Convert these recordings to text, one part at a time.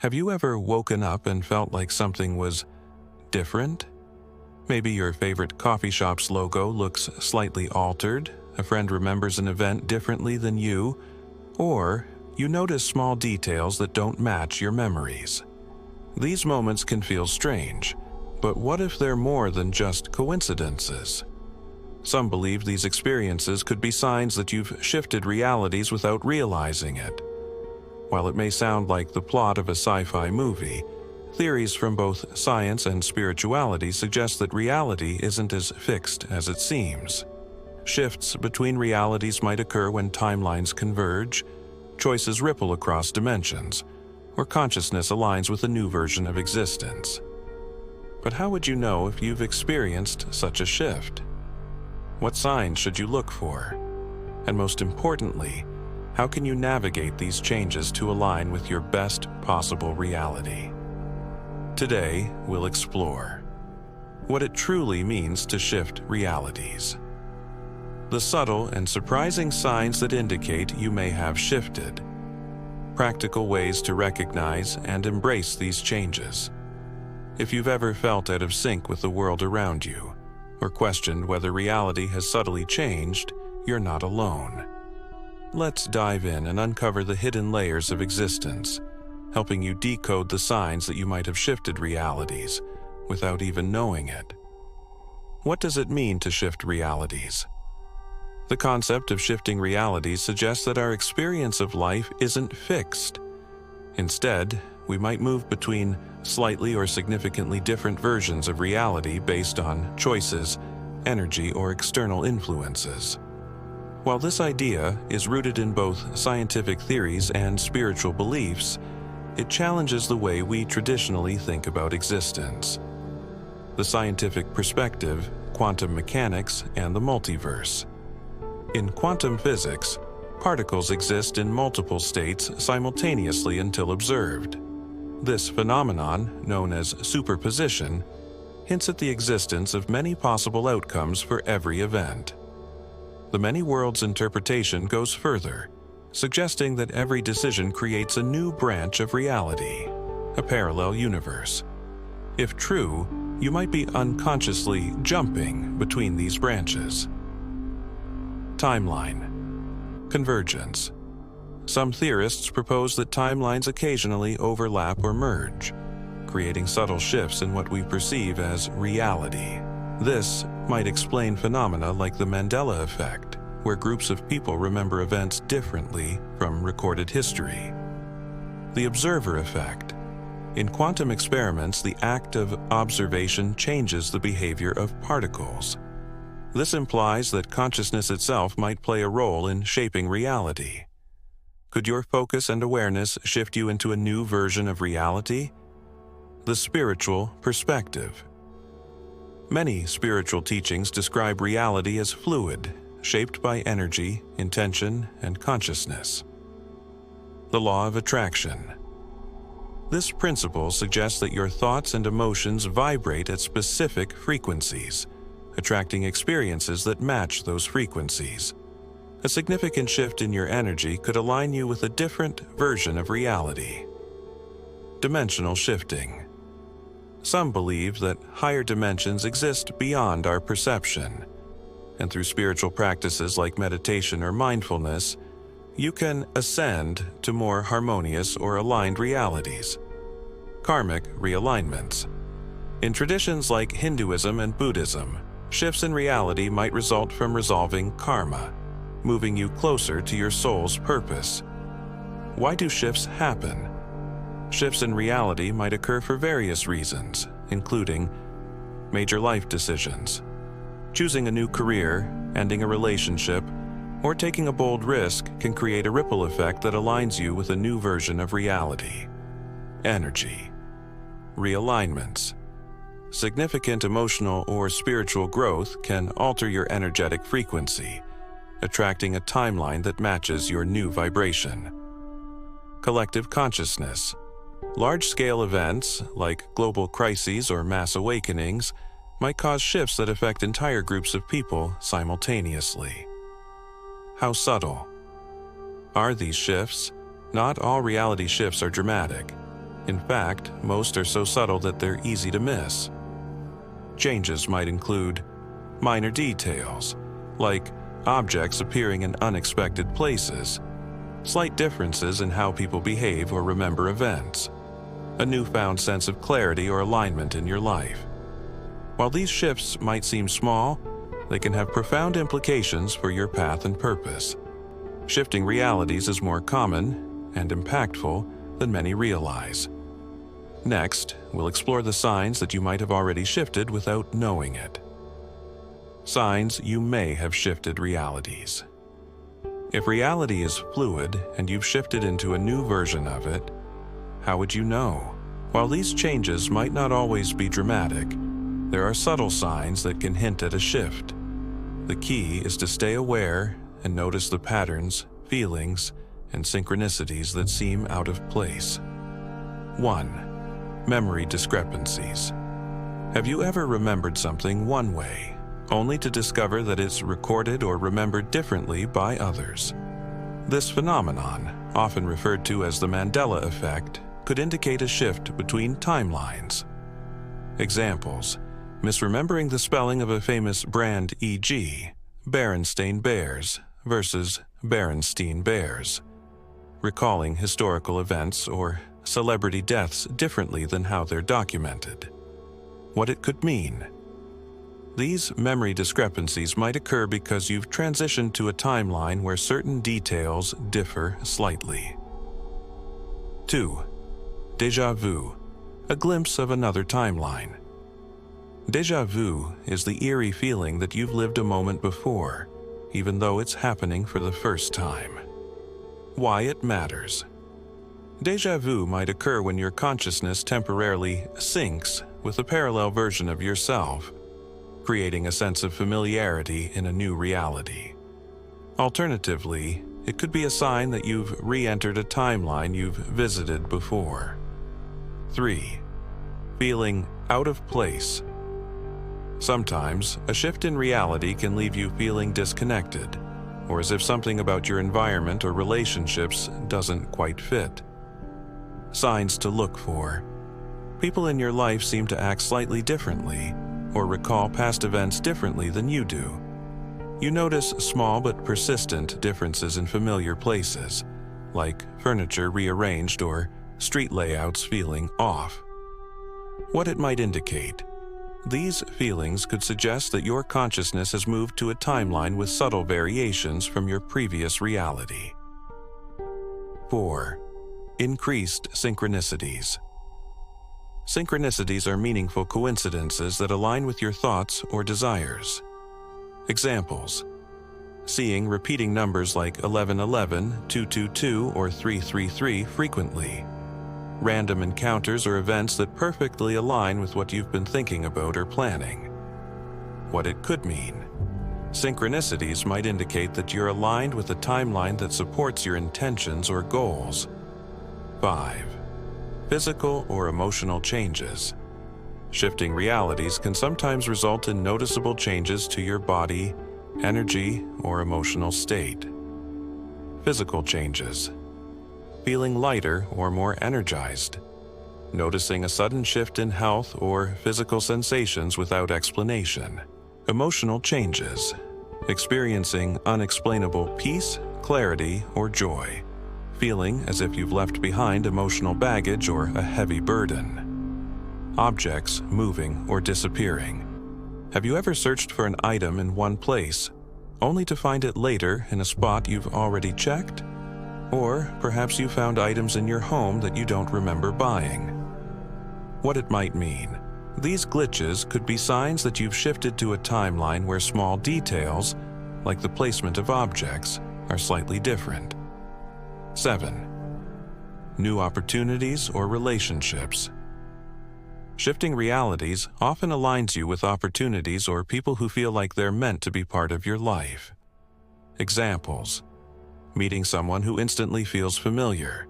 Have you ever woken up and felt like something was different? Maybe your favorite coffee shop's logo looks slightly altered, a friend remembers an event differently than you, or you notice small details that don't match your memories. These moments can feel strange, but what if they're more than just coincidences? Some believe these experiences could be signs that you've shifted realities without realizing it. While it may sound like the plot of a sci-fi movie, theories from both science and spirituality suggest that reality isn't as fixed as it seems. Shifts between realities might occur when timelines converge, choices ripple across dimensions, or consciousness aligns with a new version of existence. But how would you know if you've experienced such a shift? What signs should you look for? And most importantly, how can you navigate these changes to align with your best possible reality? Today, we'll explore what it truly means to shift realities, the subtle and surprising signs that indicate you may have shifted, practical ways to recognize and embrace these changes. If you've ever felt out of sync with the world around you, or questioned whether reality has subtly changed, you're not alone. Let's dive in and uncover the hidden layers of existence, helping you decode the signs that you might have shifted realities without even knowing it. What does it mean to shift realities? The concept of shifting realities suggests that our experience of life isn't fixed. Instead, we might move between slightly or significantly different versions of reality based on choices, energy, or external influences. While this idea is rooted in both scientific theories and spiritual beliefs, it challenges the way we traditionally think about existence. The scientific perspective, quantum mechanics, and the multiverse. In quantum physics, particles exist in multiple states simultaneously until observed. This phenomenon, known as superposition, hints at the existence of many possible outcomes for every event. The many worlds interpretation goes further, suggesting that every decision creates a new branch of reality, a parallel universe. If true, you might be unconsciously jumping between these branches. Timeline. Convergence. Some theorists propose that timelines occasionally overlap or merge, creating subtle shifts in what we perceive as reality. This might explain phenomena like the Mandela effect, where groups of people remember events differently from recorded history. The observer effect. In quantum experiments, the act of observation changes the behavior of particles. This implies that consciousness itself might play a role in shaping reality. Could your focus and awareness shift you into a new version of reality? The spiritual perspective. Many spiritual teachings describe reality as fluid, shaped by energy, intention, and consciousness. The law of attraction. This principle suggests that your thoughts and emotions vibrate at specific frequencies, attracting experiences that match those frequencies. A significant shift in your energy could align you with a different version of reality. Dimensional shifting. Some believe that higher dimensions exist beyond our perception, and through spiritual practices like meditation or mindfulness, you can ascend to more harmonious or aligned realities. Karmic realignments. In traditions like Hinduism and Buddhism, shifts in reality might result from resolving karma, moving you closer to your soul's purpose. Why do shifts happen? Shifts in reality might occur for various reasons, including major life decisions. Choosing a new career, ending a relationship, or taking a bold risk can create a ripple effect that aligns you with a new version of reality. Energy. Realignments. Significant emotional or spiritual growth can alter your energetic frequency, attracting a timeline that matches your new vibration. Collective consciousness. Large-scale events, like global crises or mass awakenings, might cause shifts that affect entire groups of people simultaneously. How subtle? Are these shifts? Not all reality shifts are dramatic. In fact, most are so subtle that they're easy to miss. Changes might include minor details, like objects appearing in unexpected places, slight differences in how people behave or remember events, a newfound sense of clarity or alignment in your life. While these shifts might seem small, they can have profound implications for your path and purpose. Shifting realities is more common and impactful than many realize. Next, we'll explore the signs that you might have already shifted without knowing it. Signs you may have shifted realities. If reality is fluid and you've shifted into a new version of it, how would you know? While these changes might not always be dramatic, there are subtle signs that can hint at a shift. The key is to stay aware and notice the patterns, feelings, and synchronicities that seem out of place. 1. Memory discrepancies. Have you ever remembered something one way, only to discover that it's recorded or remembered differently by others? This phenomenon, often referred to as the Mandela effect, could indicate a shift between timelines. Examples: misremembering the spelling of a famous brand, e.g., Berenstain Bears versus Berenstein Bears. Recalling historical events or celebrity deaths differently than how they're documented. What it could mean. These memory discrepancies might occur because you've transitioned to a timeline where certain details differ slightly. 2. Déjà vu, a glimpse of another timeline. Déjà vu is the eerie feeling that you've lived a moment before, even though it's happening for the first time. Why it matters. Déjà vu might occur when your consciousness temporarily syncs with a parallel version of yourself, creating a sense of familiarity in a new reality. Alternatively, it could be a sign that you've re-entered a timeline you've visited before. 3. Feeling out of place. Sometimes, a shift in reality can leave you feeling disconnected, or as if something about your environment or relationships doesn't quite fit. Signs to look for. People in your life seem to act slightly differently, or recall past events differently than you do. You notice small but persistent differences in familiar places, like furniture rearranged or street layouts feeling off. What it might indicate. These feelings could suggest that your consciousness has moved to a timeline with subtle variations from your previous reality. 4. Increased synchronicities. Synchronicities are meaningful coincidences that align with your thoughts or desires. Examples: seeing repeating numbers like 1111, 222, or 333 frequently. Random encounters or events that perfectly align with what you've been thinking about or planning. What it could mean. Synchronicities might indicate that you're aligned with a timeline that supports your intentions or goals. 5. Physical or emotional changes. Shifting realities can sometimes result in noticeable changes to your body, energy, or emotional state. Physical changes. Feeling lighter or more energized. Noticing a sudden shift in health or physical sensations without explanation. Emotional changes. Experiencing unexplainable peace, clarity, or joy. Feeling as if you've left behind emotional baggage or a heavy burden. Objects moving or disappearing. Have you ever searched for an item in one place, only to find it later in a spot you've already checked? Or perhaps you found items in your home that you don't remember buying. What it might mean. These glitches could be signs that you've shifted to a timeline where small details, like the placement of objects, are slightly different. 7. New opportunities or relationships. Shifting realities often aligns you with opportunities or people who feel like they're meant to be part of your life. Examples: meeting someone who instantly feels familiar,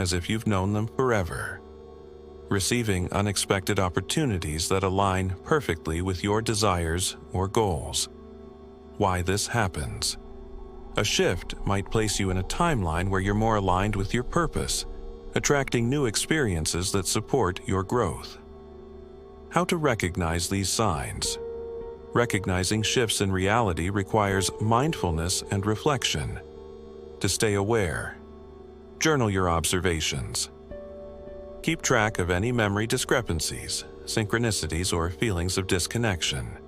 as if you've known them forever. Receiving unexpected opportunities that align perfectly with your desires or goals. Why this happens. A shift might place you in a timeline where you're more aligned with your purpose, attracting new experiences that support your growth. How to recognize these signs? Recognizing shifts in reality requires mindfulness and reflection. To stay aware, journal your observations. Keep track of any memory discrepancies, synchronicities, or feelings of disconnection.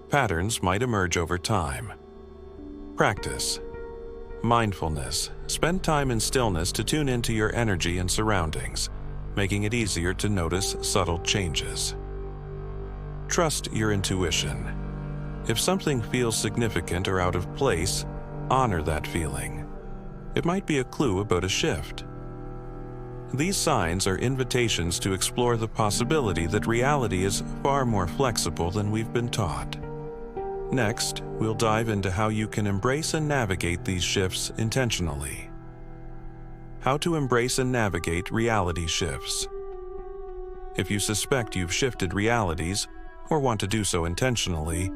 Patterns might emerge over time. Practice. Mindfulness. Spend time in stillness to tune into your energy and surroundings, making it easier to notice subtle changes. Trust your intuition. If something feels significant or out of place, honor that feeling. It might be a clue about a shift. These signs are invitations to explore the possibility that reality is far more flexible than we've been taught. Next, we'll dive into how you can embrace and navigate these shifts intentionally. How to embrace and navigate reality shifts. If you suspect you've shifted realities, or want to do so intentionally,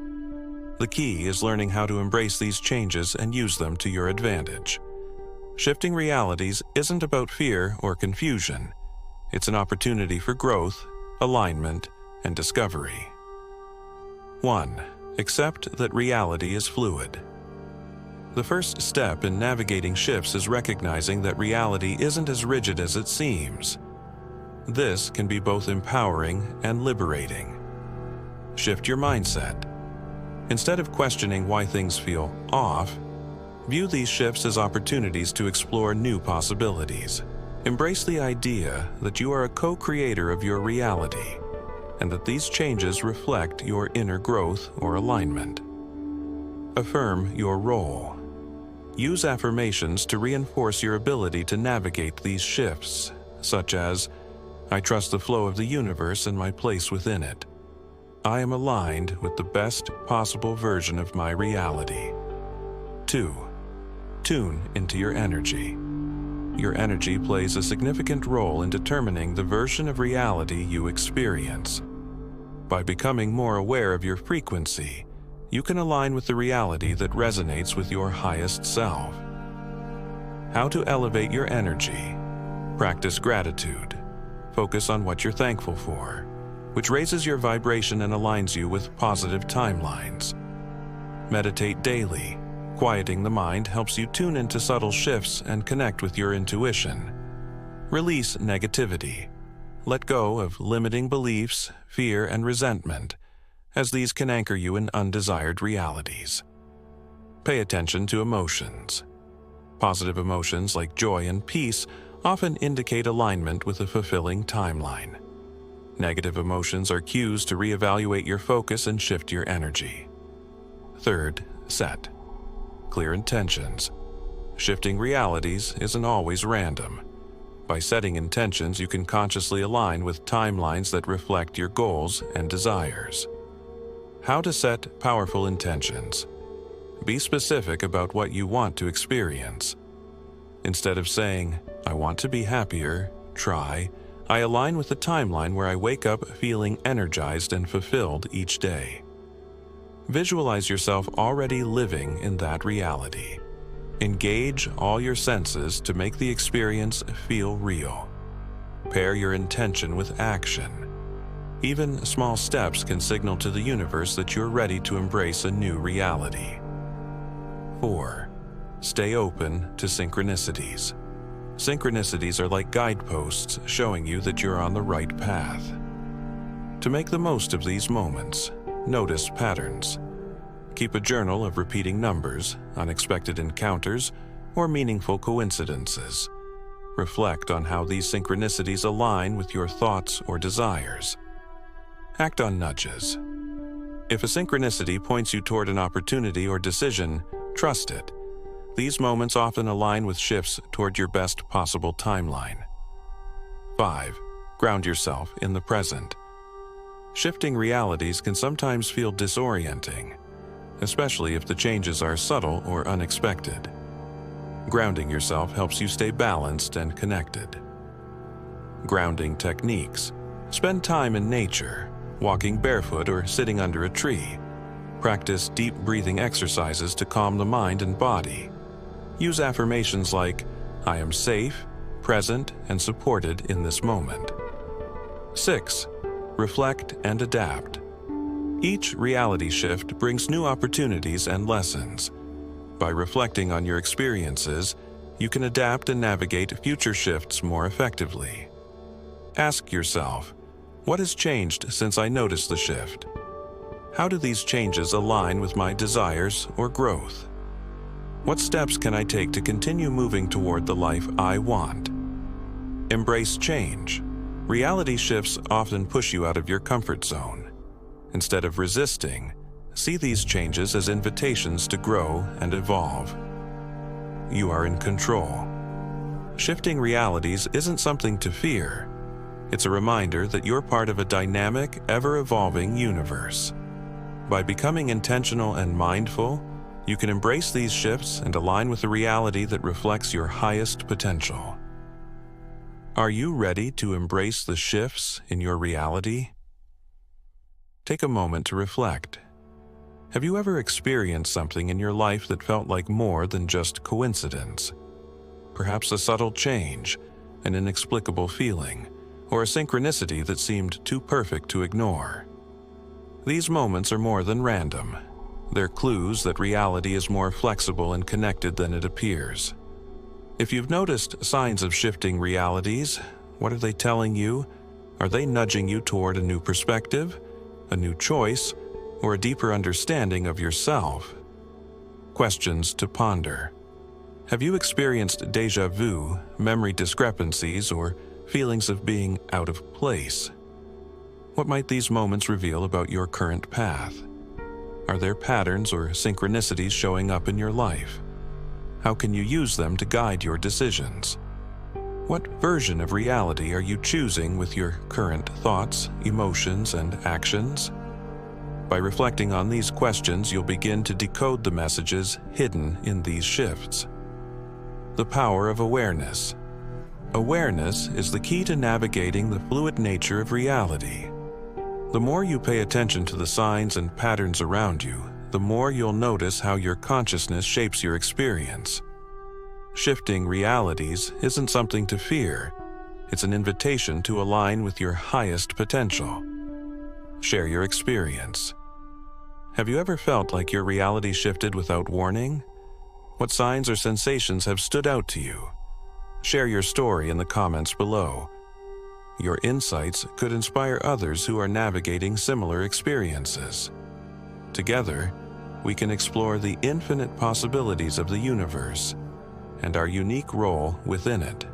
the key is learning how to embrace these changes and use them to your advantage. Shifting realities isn't about fear or confusion. It's an opportunity for growth, alignment, and discovery. 1. Accept that reality is fluid. The first step in navigating shifts is recognizing that reality isn't as rigid as it seems. This can be both empowering and liberating. Shift your mindset. Instead of questioning why things feel off, view these shifts as opportunities to explore new possibilities. Embrace the idea that you are a co-creator of your reality, and that these changes reflect your inner growth or alignment. Affirm your role. Use affirmations to reinforce your ability to navigate these shifts, such as, "I trust the flow of the universe and my place within it. I am aligned with the best possible version of my reality." 2. Tune into your energy. Your energy plays a significant role in determining the version of reality you experience. By becoming more aware of your frequency, you can align with the reality that resonates with your highest self. How to elevate your energy. Practice gratitude. Focus on what you're thankful for, which raises your vibration and aligns you with positive timelines. Meditate daily. Quieting the mind helps you tune into subtle shifts and connect with your intuition. Release negativity. Let go of limiting beliefs, fear, and resentment, as these can anchor you in undesired realities. Pay attention to emotions. Positive emotions like joy and peace often indicate alignment with a fulfilling timeline. Negative emotions are cues to reevaluate your focus and shift your energy. 3. Set clear intentions. Shifting realities isn't always random. By setting intentions, you can consciously align with timelines that reflect your goals and desires. How to set powerful intentions. Be specific about what you want to experience. Instead of saying, "I want to be happier," try, "I align with the timeline where I wake up feeling energized and fulfilled each day." Visualize yourself already living in that reality. Engage all your senses to make the experience feel real. Pair your intention with action. Even small steps can signal to the universe that you're ready to embrace a new reality. 4. Stay open to synchronicities. Synchronicities are like guideposts showing you that you're on the right path. To make the most of these moments, notice patterns. Keep a journal of repeating numbers, unexpected encounters, or meaningful coincidences. Reflect on how these synchronicities align with your thoughts or desires. Act on nudges. If a synchronicity points you toward an opportunity or decision, trust it. These moments often align with shifts toward your best possible timeline. 5. Ground yourself in the present. Shifting realities can sometimes feel disorienting, especially if the changes are subtle or unexpected. Grounding yourself helps you stay balanced and connected. Grounding techniques. Spend time in nature, walking barefoot or sitting under a tree. Practice deep breathing exercises to calm the mind and body. Use affirmations like, "I am safe, present and supported in this moment. 6. Reflect and adapt. Each reality shift brings new opportunities and lessons. By reflecting on your experiences, you can adapt and navigate future shifts more effectively. Ask yourself, what has changed since I noticed the shift? How do these changes align with my desires or growth? What steps can I take to continue moving toward the life I want? Embrace change. Reality shifts often push you out of your comfort zone. Instead of resisting, see these changes as invitations to grow and evolve. You are in control. Shifting realities isn't something to fear. It's a reminder that you're part of a dynamic, ever-evolving universe. By becoming intentional and mindful, you can embrace these shifts and align with a reality that reflects your highest potential. Are you ready to embrace the shifts in your reality? Take a moment to reflect. Have you ever experienced something in your life that felt like more than just coincidence? Perhaps a subtle change, an inexplicable feeling, or a synchronicity that seemed too perfect to ignore. These moments are more than random. They're clues that reality is more flexible and connected than it appears. If you've noticed signs of shifting realities, what are they telling you? Are they nudging you toward a new perspective, a new choice, or a deeper understanding of yourself? Questions to ponder. Have you experienced déjà vu, memory discrepancies, or feelings of being out of place? What might these moments reveal about your current path? Are there patterns or synchronicities showing up in your life? How can you use them to guide your decisions? What version of reality are you choosing with your current thoughts, emotions, and actions? By reflecting on these questions, you'll begin to decode the messages hidden in these shifts. The power of awareness. Awareness is the key to navigating the fluid nature of reality. The more you pay attention to the signs and patterns around you, the more you'll notice how your consciousness shapes your experience. Shifting realities isn't something to fear. It's an invitation to align with your highest potential. Share your experience. Have you ever felt like your reality shifted without warning? What signs or sensations have stood out to you? Share your story in the comments below. Your insights could inspire others who are navigating similar experiences. Together, we can explore the infinite possibilities of the universe and our unique role within it.